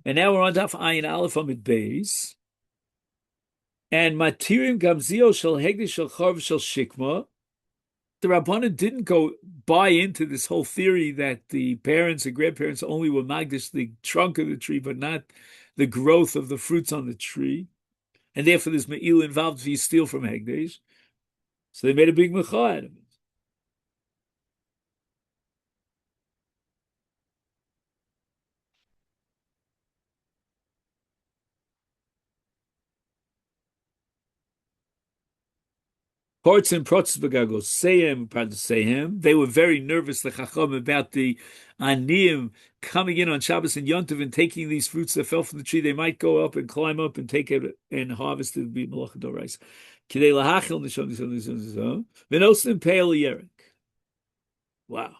And now we're on Daf Ayin Aleph Amid Beis. And Matirim Gamzio Shel Hegdish Shel Charv Shel Shikma. The Rabbanan didn't go buy into this whole theory that the parents and grandparents only were magdish the trunk of the tree, but not the growth of the fruits on the tree. And therefore there's Me'il involved if you steal from Hegdish. So they made a big mecha out of it. Ports and Protzbegagos, Sehem. They were very nervous, the Chacham, about the Aniyim coming in on Shabbos and Yontiv and taking these fruits that fell from the tree. They might go up and climb up and take it and harvest it and be Malach Dorais. Kidei Lahachil Nishon Venosim Pale Yerek. Wow.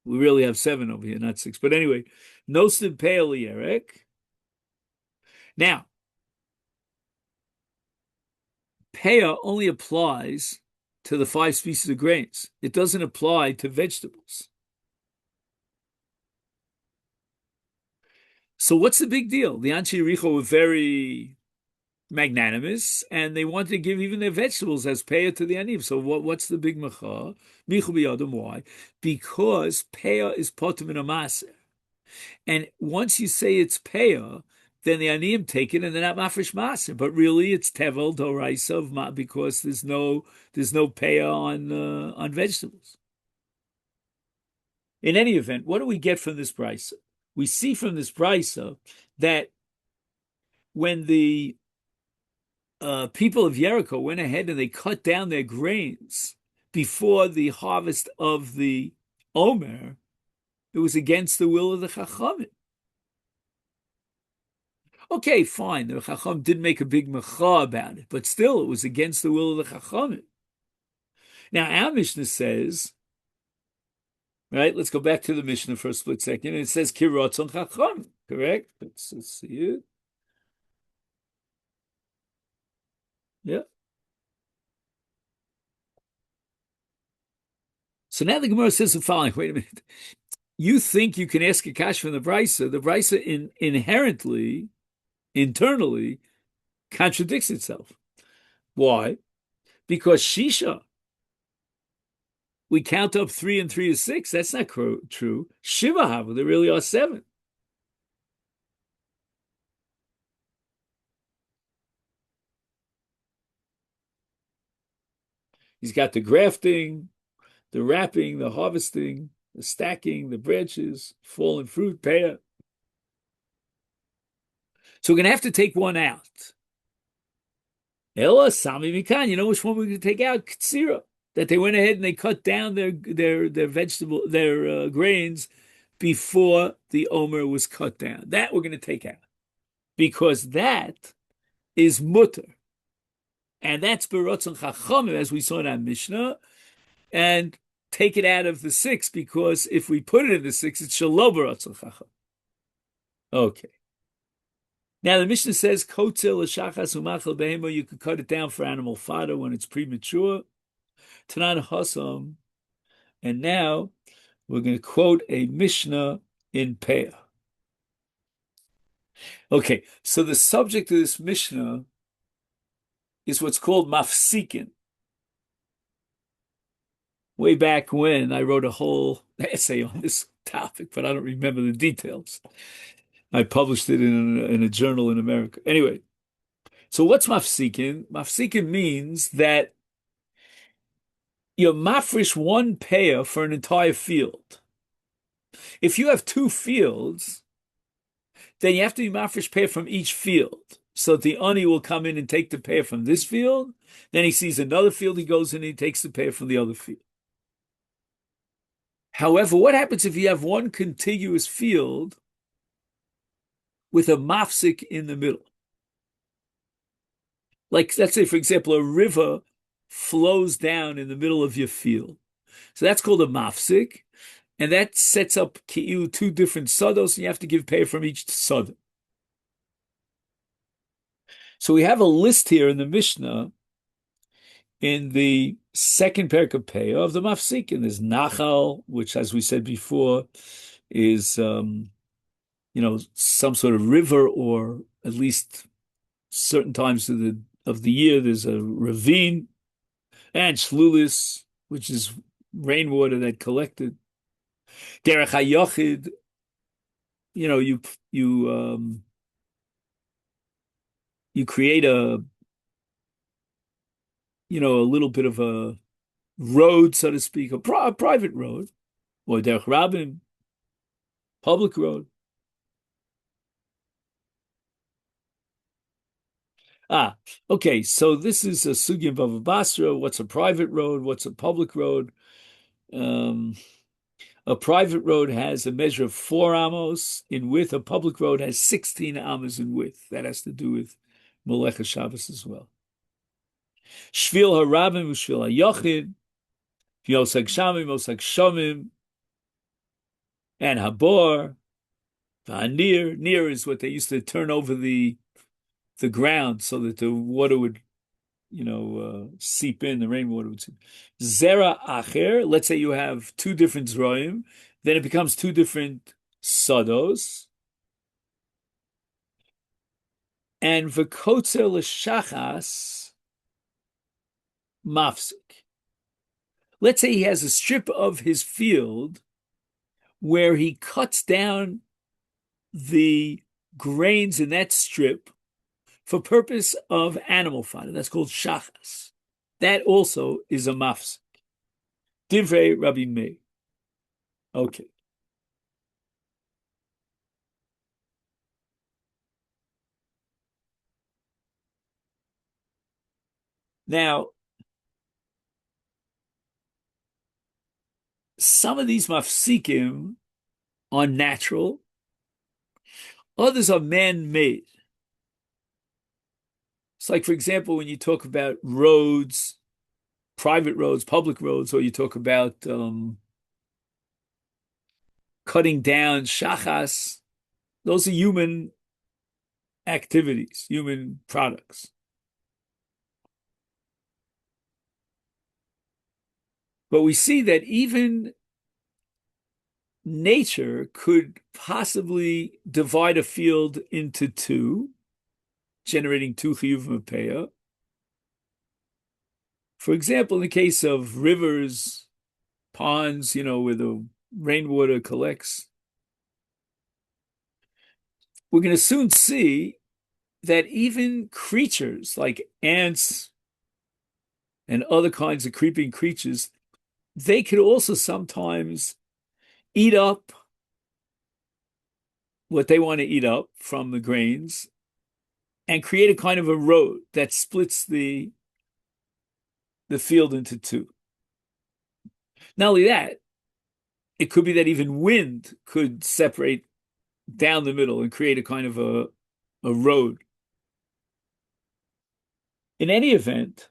We really have 7 over here, not 6. But anyway, Nosim Pale Yerek. Now, Peah only applies to the 5 species of grains. It doesn't apply to vegetables. So what's the big deal? The Anshe Yericho were very magnanimous, and they wanted to give even their vegetables as peah to the anim. So what's the big macha? Michu biyadam. Why? Because peah is potem in a maser, and once you say it's peah, then the anim take it and they're not mafresh maser. But really, it's tevel doraisa of because there's no peah on vegetables. In any event, what do we get from this brisa? We see from this brisa that when the people of Jericho went ahead and they cut down their grains before the harvest of the Omer, it was against the will of the Chachamim. Okay, fine, the Chacham did make a big mecha about it, but still it was against the will of the Chachamim. Now, our Mishnah says, right, let's go back to the Mishnah for a split second, and it says, Kiratzon Chacham, correct? Let's see it. Yeah. So now the Gemara says the following. Wait a minute. You think you can ask a kash from the Brisa. The Brisa inherently, internally, contradicts itself. Why? Because Shisha, we count up 3 and 3 is 6. That's not true. Shiva Hava, there really are 7. He's got the grafting, the wrapping, the harvesting, the stacking, the branches, fallen fruit, pear. So we're going to have to take one out. Ella Sami Mikan, you know which one we're going to take out? Ktsira. That they went ahead and they cut down their grains before the Omer was cut down. That we're going to take out because that is mutter, and that's berotzon chachamim, as we saw in our Mishnah, and take it out of the 6 because if we put it in the 6, it's shelo berotzon chacham. Okay. Now the Mishnah says kotzel l'shachas umachal behemo. You could cut it down for animal fodder when it's premature. Tanan Hassam, and now we're going to quote a Mishnah in Peah. Okay, so the subject of this Mishnah is what's called mafsikin. Way back when I wrote a whole essay on this topic, but I don't remember the details. I published it in a journal in America. Anyway, so what's mafsikin? Mafsikin means that you mafresh one peah for an entire field. If you have 2 fields, then you have to be mafresh peah from each field. So the ani will come in and take the peah from this field. Then he sees another field, he goes in and he takes the peah from the other field. However, what happens if you have one contiguous field with a mafsik in the middle? Like, let's say, for example, a river flows down in the middle of your field. So that's called a mafsik, and that sets up 2 different sados, and you have to give pay from each sad. So we have a list here in the Mishnah in the second parak of Peah of the mafsik, and there's nachal, which, as we said before, is some sort of river, or at least certain times of the year, there's a ravine, and shlulis, which is rainwater that collected. Derech hayochid, you know, you create a little bit of a road, so to speak, a private road, or derech rabim, public road. Okay. So this is a sugya of Bava Basra. What's a private road? What's a public road? Um, a private road has a measure of 4 amos in width. A public road has 16 amos in width. That has to do with Melecha Shabbos as well. Shvil harabim u'shvil hayochid, yosag shamim, osag shomim, and habor, v'hanir. Near is what they used to turn over the ground so that the water would seep in, the rainwater would seep. Zera acher, let's say you have two different zroim, then it becomes two different sados. And v'kotzer l'shachas mafsik. Let's say he has a strip of his field where he cuts down the grains in that strip for purpose of animal fodder. That's called shachas. That also is a mafsik. Divrei Rabbi Meir. Okay. Now, some of these mafsikim are natural, others are man-made. It's like, for example, when you talk about roads, private roads, public roads, or you talk about cutting down shachas, those are human activities, human products. But we see that even nature could possibly divide a field into two, generating two chiyuvim peah. For example, in the case of rivers, ponds, where the rainwater collects, we're going to soon see that even creatures like ants and other kinds of creeping creatures, they could also sometimes eat up what they want to eat up from the grains and create a kind of a road that splits the field into two. Not only that, it could be that even wind could separate down the middle and create a kind of a road. In any event,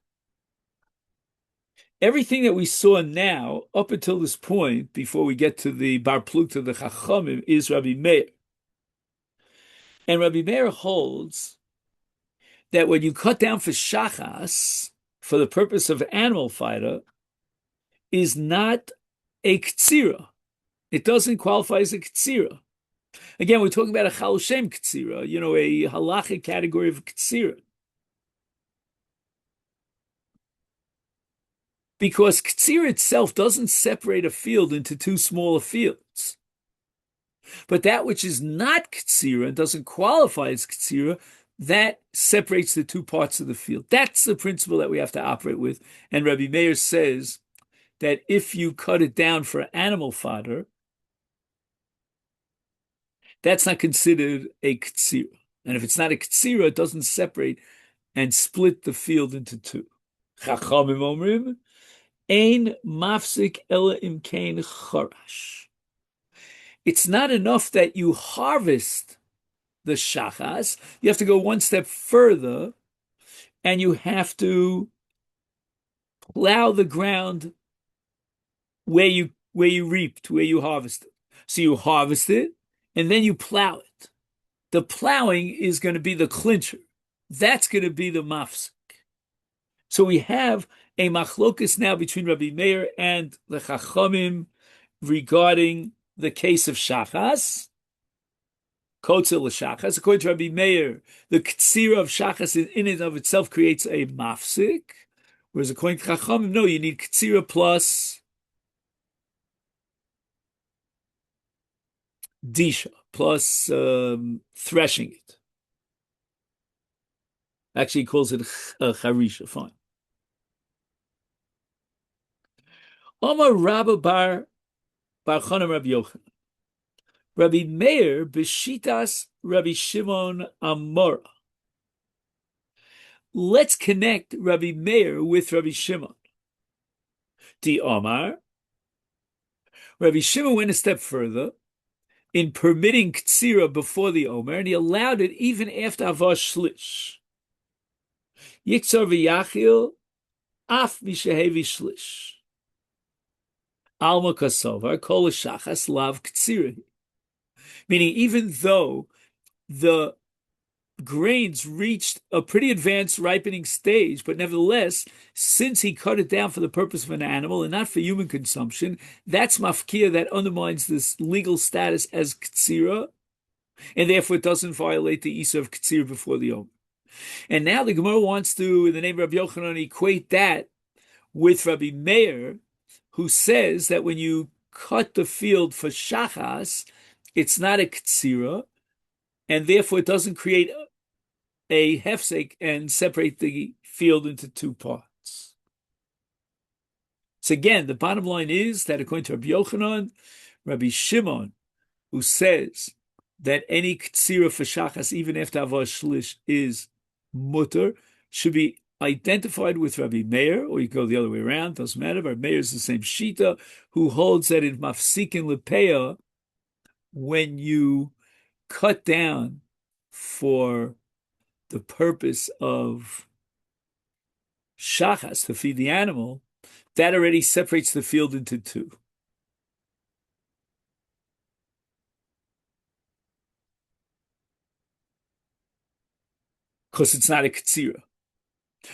everything that we saw now, up until this point, before we get to the Bar Plukta, the Chachamim, is Rabbi Meir. And Rabbi Meir holds that when you cut down for shachas, for the purpose of animal fighter, is not a ktsira. It doesn't qualify as a ktsira. Again, we're talking about a chal shem ktsira, a halachic category of ktsira. Because ktsira itself doesn't separate a field into two smaller fields. But that which is not ktsira and doesn't qualify as ktsira, that separates the two parts of the field. That's the principle that we have to operate with. And Rabbi Meir says that if you cut it down for animal fodder, that's not considered a ktsira. And if it's not a ktsira, it doesn't separate and split the field into two. Chachamim omrim, ein mafsik ela imkein charash. It's not enough that you harvest the shachas. You have to go one step further, and you have to plow the ground where you reaped, where you harvested. So you harvest it, and then you plow it. The plowing is going to be the clincher. That's going to be the mafsik. So we have a machlokus now between Rabbi Meir and the Chachamim regarding the case of shachas. Kotzel l'shachas. According to Rabbi Meir, the ktsira of shachas in and of itself creates a mafsik, whereas according to Chachamim, no, you need ktsira plus disha, plus threshing it. Actually, he calls it charisha. Fine. Omar Rabba bar Chanan Rabbi Yochanan. Rabbi Meir b'shitas Rabbi Shimon Amora. Let's connect Rabbi Meir with Rabbi Shimon. Di Omar. Rabbi Shimon went a step further in permitting ktsira before the Omer, and he allowed it even after Avah Shlish. Yitzar v'yachil af mishehevi shlish. Alma kasovar kol shachas lav ktsira. Meaning, even though the grains reached a pretty advanced ripening stage, but nevertheless, since he cut it down for the purpose of an animal and not for human consumption, that's mafkia, that undermines this legal status as ktsira, and therefore it doesn't violate the isa of ktsira before the Omer. And now the Gemara wants to, in the name of Rabbi Yochanan, equate that with Rabbi Meir, who says that when you cut the field for shachas, it's not a ktsira, and therefore it doesn't create a hefsek and separate the field into two parts. So again, the bottom line is that according to Rabbi Yochanan, Rabbi Shimon, who says that any ktsira for shachas, even after Avah Shlish, is mutter, should be identified with Rabbi Meir, or you go the other way around, doesn't matter. Rabbi Meir is the same shita, who holds that in mafsikin lepeya, when you cut down for the purpose of shachas, to feed the animal, that already separates the field into two. Because it's not a ktsira.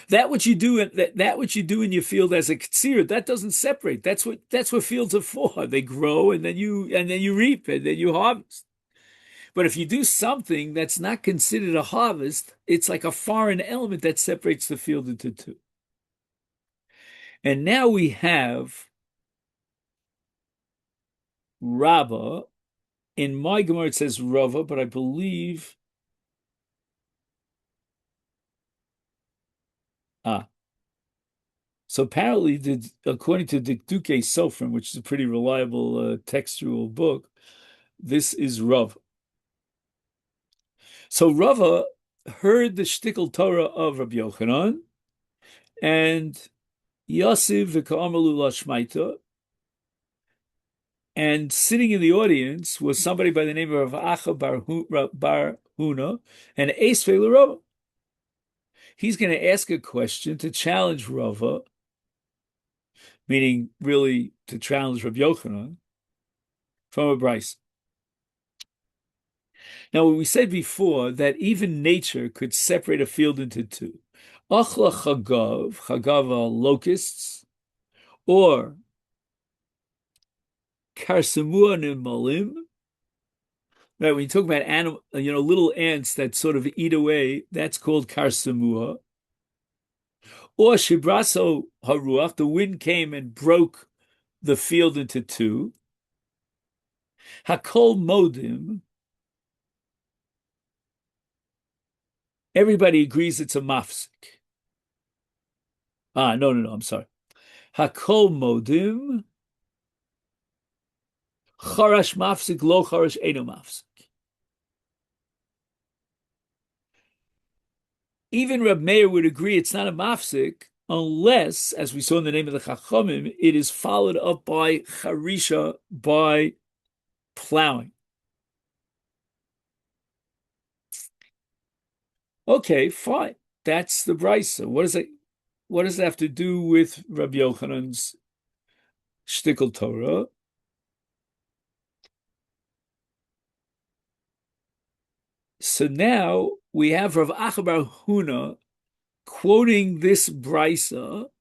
That what you do in your field as a ktsira, that doesn't separate. That's what fields are for. They grow and then you reap and then you harvest. But if you do something that's not considered a harvest, it's like a foreign element that separates the field into two. And now we have Rabbah. In my Gemara it says Rava, but I believe so apparently, according to Dikduke Sofrim, which is a pretty reliable textual book, this is Rav. So Rava heard the shtickle Torah of Rabbi Yochanan, and Yasiv v'ka'amalu lashmaita, and sitting in the audience was somebody by the name of Rav Acha bar Huna, and Esvei Rava. He's going to ask a question to challenge Rava, meaning really to challenge Rabbi Yochanan from a brayso. Now, we said before that even nature could separate a field into two. Achla chagav are locusts, or karsamua nimalim. Right, when you talk about animal, little ants that sort of eat away, that's called karsamua. Or shibraso haruach, the wind came and broke the field into two. Hakol modim, everybody agrees it's a mafsik. No, I'm sorry. Hakol modim, charash mafsik, lo charash eno mafsik. Even Reb Meir would agree it's not a mafsik unless, as we saw in the name of the Chachamim, it is followed up by charisha, by plowing. Okay, fine. That's the brayso. What does it have to do with Rabbi Yochanan's shtickle Torah? So now we have Rav Acha bar Huna quoting this brayso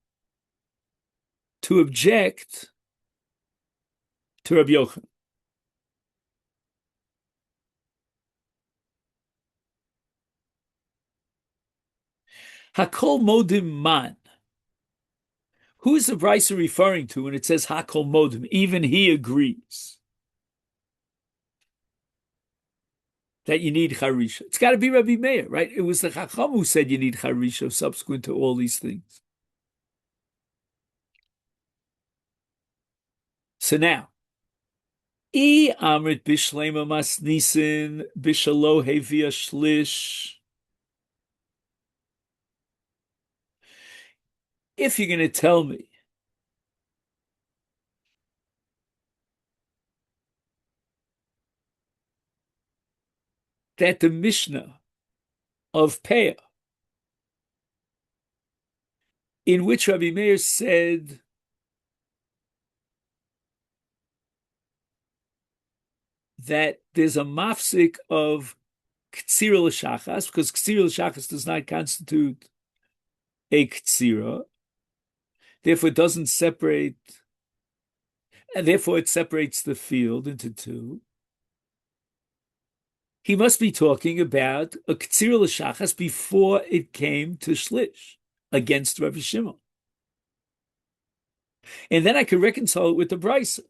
to object to Rabbi Yochanan. Hakol modim man. Who is the Brisa referring to when it says Hakol modim? Even he agrees that you need Harisha. It's got to be Rabbi Meir, right? It was the Chacham who said you need Harisha subsequent to all these things. So now, I amrit bishlema masnisin bishalo hevia shlish. If you're going to tell me that the Mishnah of Peah, in which Rabbi Meir said that there's a mafsik of ktsira l'shachas, because ktsira l'shachas does not constitute a ktsira, therefore it doesn't separate, and therefore it separates the field into two. He must be talking about a ktsira l'shachas before it came to shlish against Rabbi Shimon. And then I could reconcile it with the Brisa.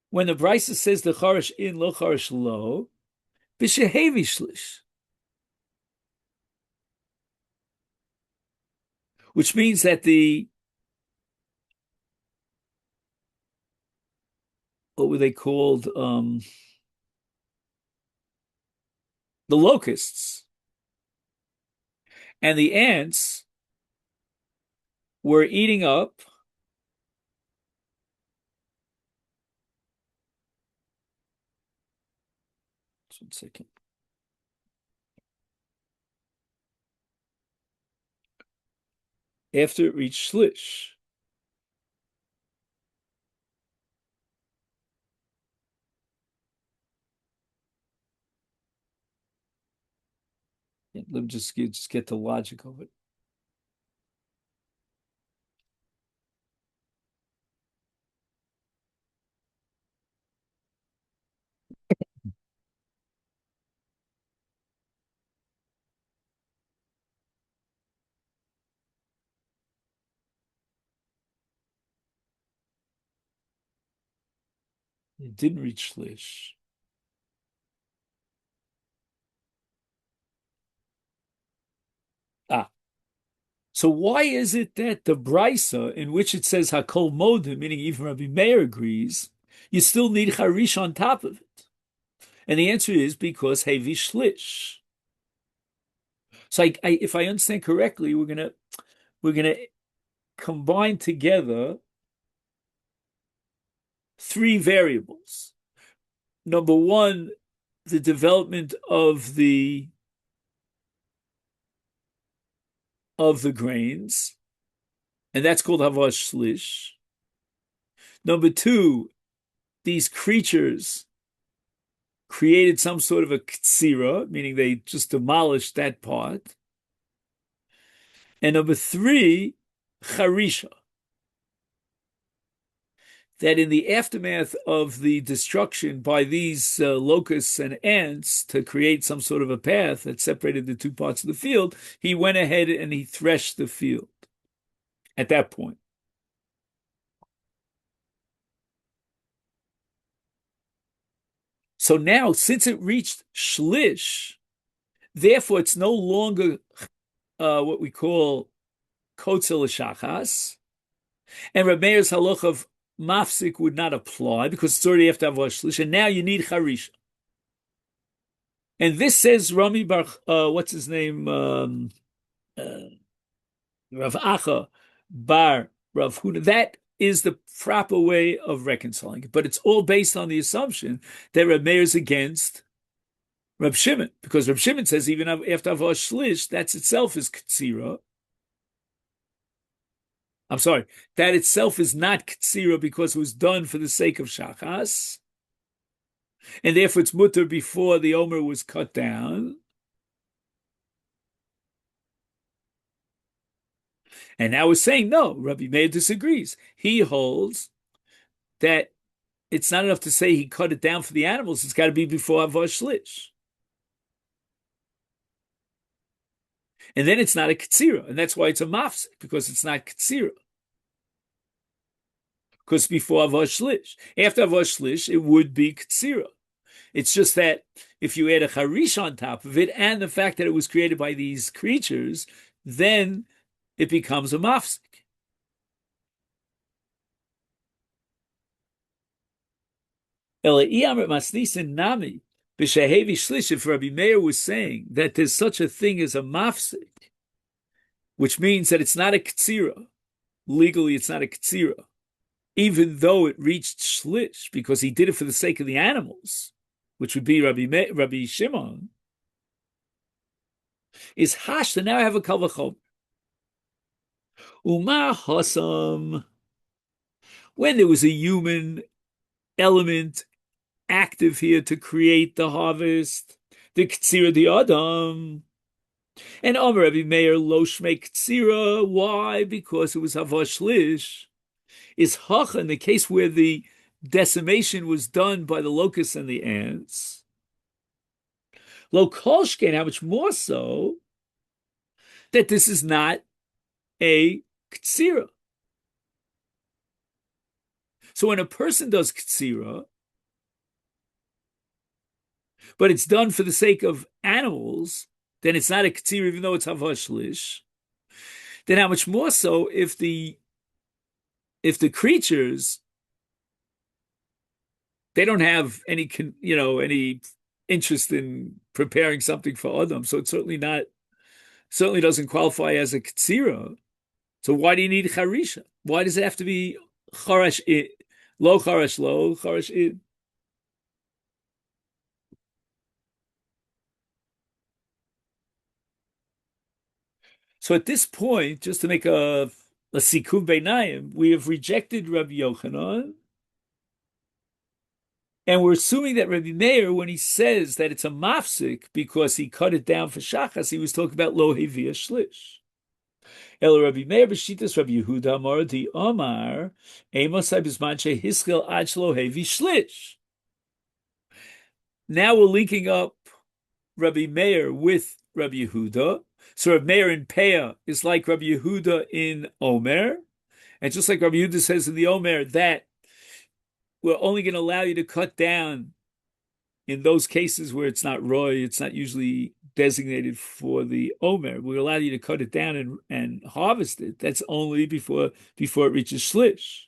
When the Brisa says the charash in lo charash lo, b'shehevi shlish, which means that what were they called? The locusts and the ants were eating up just 1 second. After it reached shlish. Let me just get the logic of it. It didn't reach shlish. So why is it that the Brisa, in which it says Hakol Modim, meaning even Rabbi Meir agrees, you still need Harish on top of it? And the answer is because Hevi Shlish. So if I understand correctly, we're gonna combine together three variables. Number one, the development of the grains, and that's called Havash Shlish. Number two, these creatures created some sort of a ktsira, meaning they just demolished that part. And number three, charisha, that in the aftermath of the destruction by these locusts and ants to create some sort of a path that separated the two parts of the field, he went ahead and he threshed the field at that point. So now, since it reached shlish, therefore it's no longer what we call kotzel shachas, and Reb Meir's halach of mafsik would not apply because it's already after Havash Shlish, and now you need charisha. And this says Rami Bar, what's his name? Rav Acha Bar Rav Huna. That is the proper way of reconciling it, but it's all based on the assumption that Reb Meir is against Reb Shimon, because Reb Shimon says even after Havash Shlish, that itself is ktsira. I'm sorry, that itself is not ktsira because it was done for the sake of shachas, and therefore it's mutter before the omer was cut down. And now we're saying no. Rabbi Meir disagrees. He holds that it's not enough to say he cut it down for the animals. It's got to be before Havash Shlish. And then it's not a Ketzira, and that's why it's a Mafsik, because it's not Ketzira. Because before Avash Shlish. After Avash Shlish, it would be Ketzira. It's just that if you add a Charish on top of it, and the fact that it was created by these creatures, then it becomes a Mafsik. Nami. If Rabbi Meir was saying that there's such a thing as a mafsik, which means that it's not a ktsira, legally it's not a ktsira, even though it reached shlish, because he did it for the sake of the animals, which would be Rabbi Shimon, is hashta. Now I have a kal v'chomer. Uma hasam, when there was a human element active here to create the harvest, the ktsira the adam. And Omer Rabbi Meir lo shmei ktsira. Why? Because it was havash lish. Is hacha in the case where the decimation was done by the locusts and the ants. Lo kolshken, how much more so that this is not a ktsira. So when a person does ktsira, but it's done for the sake of animals, then it's not a ktsira, even though it's havash lish. Then how much more so if the creatures, they don't have any any interest in preparing something for Adam, so it's certainly doesn't qualify as a ktsira. So why do you need charisha? Why does it have to be charash it, lo charash it? So at this point, just to make a sikum beinayim, we have rejected Rabbi Yochanan, and we're assuming that Rabbi Meir, when he says that it's a mafsik because he cut it down for shachas, he was talking about lo hevia shlish. El Rabbi Meir b'shitas Rabbi Yehuda Amar di Omar Emosai b'zman shehischil ad shlo hevi shlish. Now we're linking up Rabbi Meir with Rabbi Yehuda. So Rabbi Meir in Peah is like Rabbi Yehuda in Omer. And just like Rabbi Yehuda says in the Omer that we're only going to allow you to cut down in those cases where it's not roy, it's not usually designated for the Omer. We allow you to cut it down and harvest it. That's only before it reaches shlish.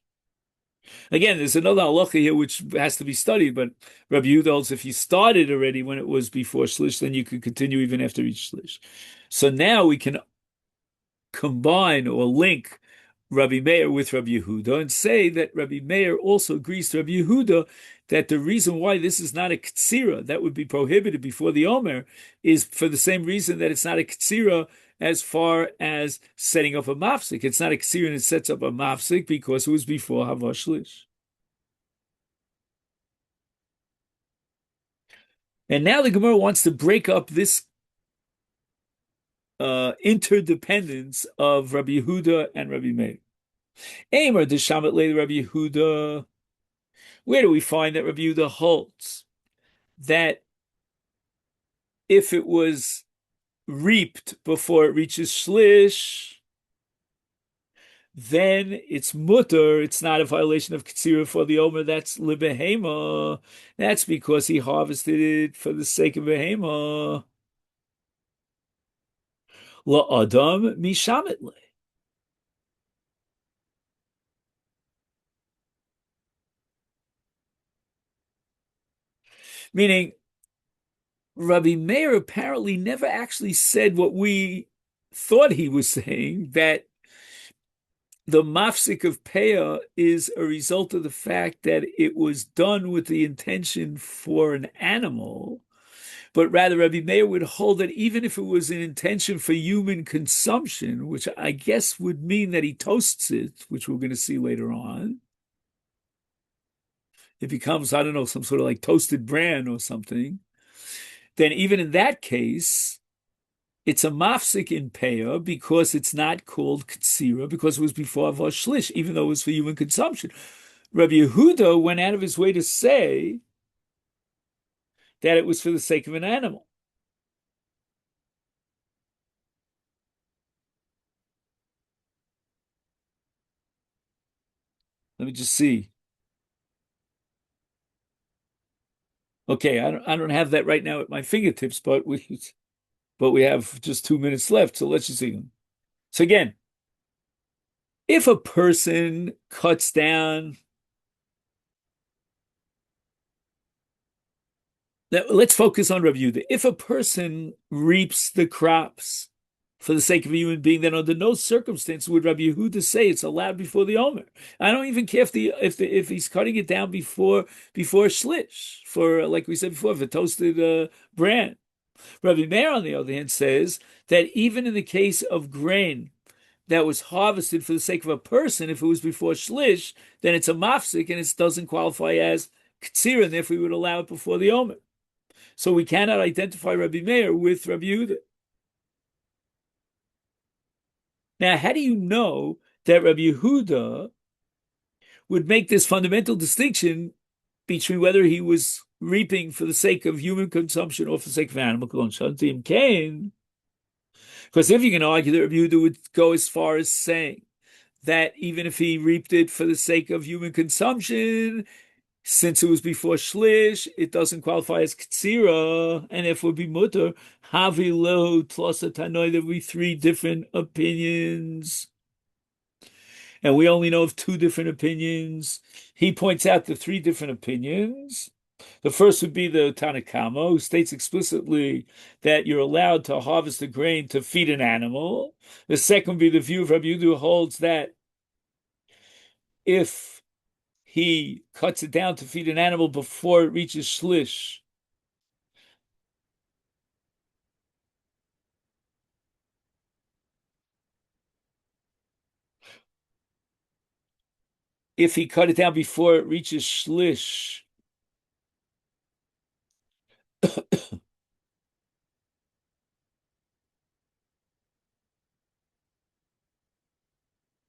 Again, there's another halacha here which has to be studied, but Rabbi Yehuda holds if you started already when it was before shlish, then you could continue even after each shlish. So now we can combine or link Rabbi Meir with Rabbi Yehuda and say that Rabbi Meir also agrees to Rabbi Yehuda that the reason why this is not a ktsira that would be prohibited before the Omer is for the same reason that it's not a ktsira as far as setting up a mafsik. It's not a ktsira and it sets up a mafsik because it was before havash lish. And now the Gemara wants to break up this interdependence of Rabbi Yehuda and Rabbi Meir. Eimer de Shamet le Rabbi Yehuda. Where do we find that Rabbi Yehuda holds that if it was reaped before it reaches shlish, then it's mutter, it's not a violation of Ketzira for the Omer, that's libehema. That's because he harvested it for the sake of behema. La Adam mishamet le. Meaning, Rabbi Meir apparently never actually said what we thought he was saying, that the mafsik of Peah is a result of the fact that it was done with the intention for an animal, but rather Rabbi Meir would hold that even if it was an intention for human consumption, which I guess would mean that he toasts it, which we're going to see later on, it becomes, I don't know, some sort of like toasted bran or something, then even in that case, it's a mafsik in Peah because it's not called Ktsira, because it was before Avash Shlish, even though it was for human consumption. Rabbi Yehuda went out of his way to say that it was for the sake of an animal. me just see. Okay, I don't have that right now at my fingertips, but we have just 2 minutes left, so let's just see them. So again, if a person cuts down, let's focus on Rav Yehuda. If a person reaps the crops for the sake of a human being, then under no circumstance would Rabbi Yehuda say it's allowed before the Omer. I don't even care if he's cutting it down before shlish, for like we said before, for toasted bran. Rabbi Meir, on the other hand, says that even in the case of grain that was harvested for the sake of a person, if it was before shlish, then it's a mafsik and it doesn't qualify as ktsir, and therefore we would allow it before the Omer. So we cannot identify Rabbi Meir with Rabbi Yehuda. Now, how do you know that Rabbi Yehuda would make this fundamental distinction between whether he was reaping for the sake of human consumption or for the sake of animal consumption? Because if you can argue that Rabbi Yehuda would go as far as saying that even if he reaped it for the sake of human consumption, since it was before shlish, it doesn't qualify as ktsira, and if it would be mutter, havi lo plus a tanoi, there would be three different opinions. And we only know of two different opinions. He points out the three different opinions. The first would be the Tanakama, who states explicitly that you're allowed to harvest the grain to feed an animal. The second would be the view of Rabbi Yehuda, who holds that if he cuts it down to feed an animal before it reaches shlish, if he cut it down before it reaches shlish,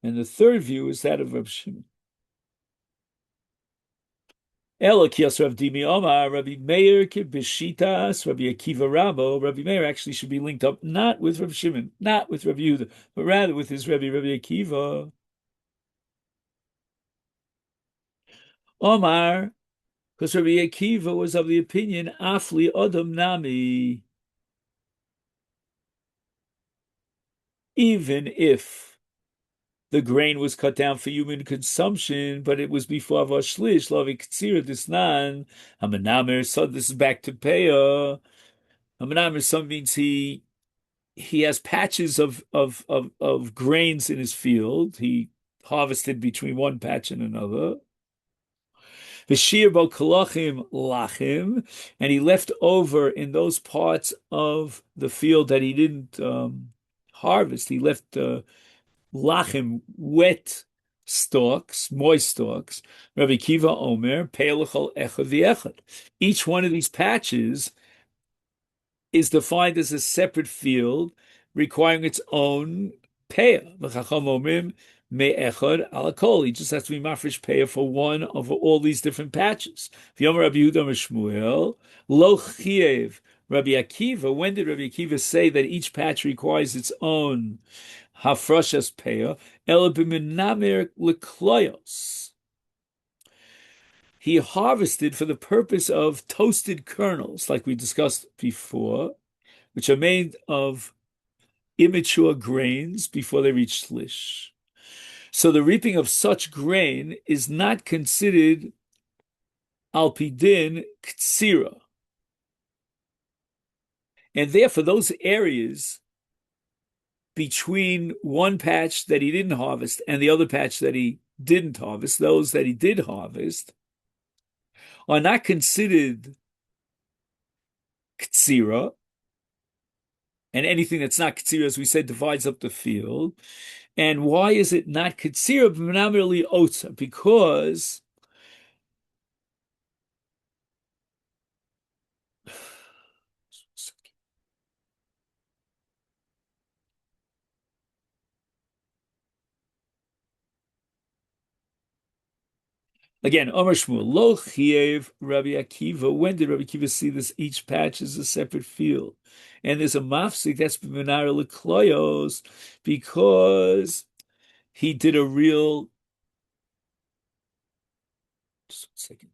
and the third view is that of Rabbi Shimon. Elakias Rav Dimi Omar, Rabbi Meir Kibishitas, Rabbi Akiva Rabo. Rabbi Meir actually should be linked up not with Rabbi Shimon, not with Rabbi Yehuda, but rather with his Rabbi Akiva. Omar, because Rabbi Akiva was of the opinion, Afli Odom Nami. Even if the grain was cut down for human consumption, but it was before Vashlish, Lavi Ktsir Disnan, Hamanamer, so this is back to Peah. Hamanamer, some means he has patches of grains in his field. He harvested between one patch and another. V'shir bo kolachim lachim, and he left over in those parts of the field that he didn't harvest. He left lachim, wet stalks, moist stalks. Rabbi Kiva Omer, pe'elachol echad v'echad. Each one of these patches is defined as a separate field requiring its own payah. V'chacham omrim me'echad alakol. He just has to be mafresh payah for one of all these different patches. V'yomer Rabbi Yehuda Shmuel lo chiev. Rabbi Akiva, when did Rabbi Akiva say that each patch requires its own hafrashas payah? El b'minamer lekloyos. He harvested for the purpose of toasted kernels, like we discussed before, which are made of immature grains before they reach shlish. So the reaping of such grain is not considered alpidin ktsira. And therefore, those areas between one patch that he didn't harvest and the other patch that he didn't harvest, those that he did harvest, are not considered ktsira, and anything that's not ktsira, as we said, divides up the field. And why is it not ktsira b'menameli otza? Because again, Omer Shmuel, Lo Chiev Rabbi Akiva. When did Rabbi Akiva see this? Each patch is a separate field. And there's a mafsik that's b'menar lekloyos, because he did a real Just 1 second.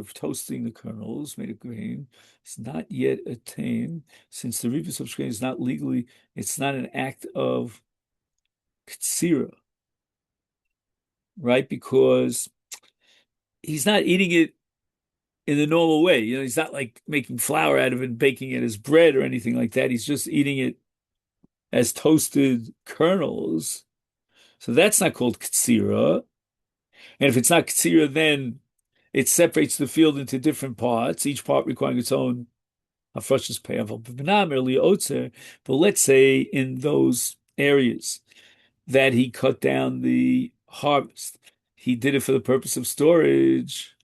Of toasting the kernels made of grain is not yet attained, since the rivus of grain is not legally, it's not an act of ktsira, right? Because he's not eating it in the normal way. He's not like making flour out of it and baking it as bread or anything like that. He's just eating it as toasted kernels. So that's not called ktsira. And if it's not ktsira, then it separates the field into different parts, each part requiring its own hafrashas peyav otzer. But let's say in those areas that he cut down the harvest, he did it for the purpose of storage.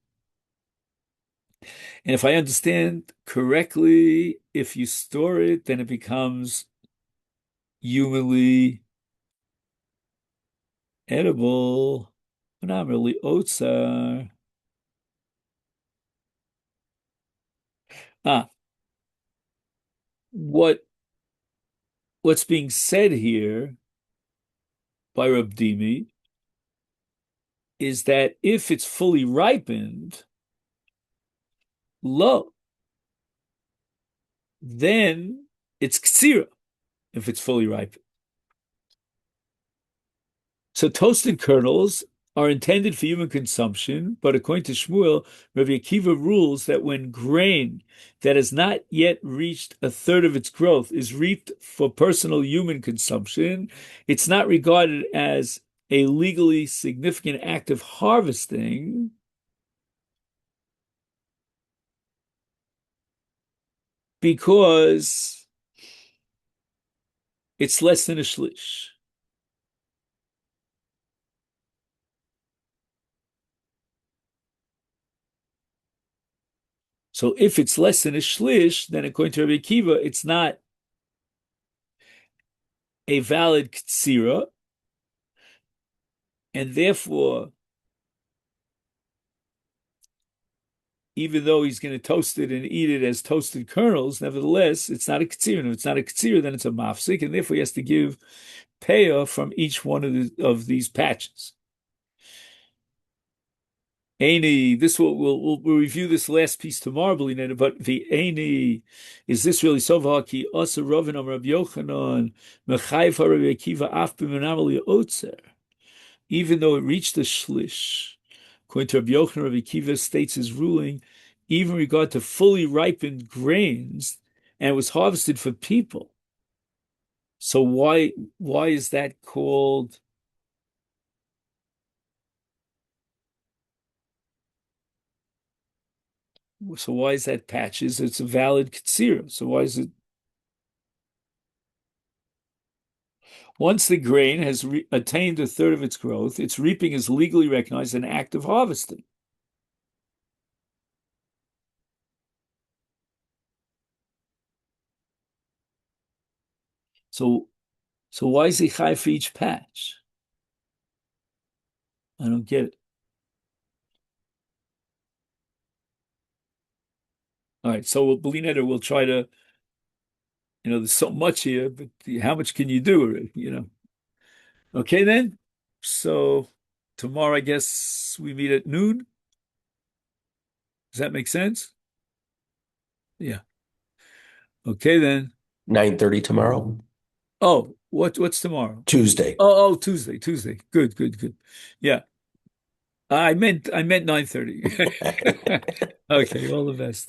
And if I understand correctly, if you store it, then it becomes humanly edible. Not really otsar. Ah, what's being said here by Rab Dimi is that if it's fully ripened, low, then it's ksira if it's fully ripened. So toasted kernels are intended for human consumption, but according to Shmuel, Rabbi Akiva rules that when grain that has not yet reached a third of its growth is reaped for personal human consumption, it's not regarded as a legally significant act of harvesting because it's less than a shlish. So if it's less than a shlish, then according to Rabbi Akiva, it's not a valid ktsira, and therefore, even though he's going to toast it and eat it as toasted kernels, nevertheless, it's not a ktsira. If it's not a ktsira, then it's a mafsik, and therefore he has to give payah from each one of these patches. Aini, this we'll review this last piece tomorrow, but the Aini, is this really so? V'haki asa Ravin am Rabbi Yochanan mechayv Rabbi Akiva af b'menam li'otzer, even though it reached the shlish. According to Rabbi Yochanan, Rabbi Akiva states his ruling, even in regard to fully ripened grains, and it was harvested for people. So why is that called? So why is that patches? It's a valid ktsira. So why is it? Once the grain has attained a third of its growth, its reaping is legally recognized an act of harvesting. So why is it high for each patch? I don't get it. All right, so we'll try to, there's so much here, but how much can you do? Okay, then. So tomorrow, I guess we meet at noon. Does that make sense? Yeah. Okay, then. 9:30 tomorrow. Oh, what's tomorrow? Tuesday. Oh, Tuesday. Good, good, good. Yeah. I meant 9:30. Okay, all the best.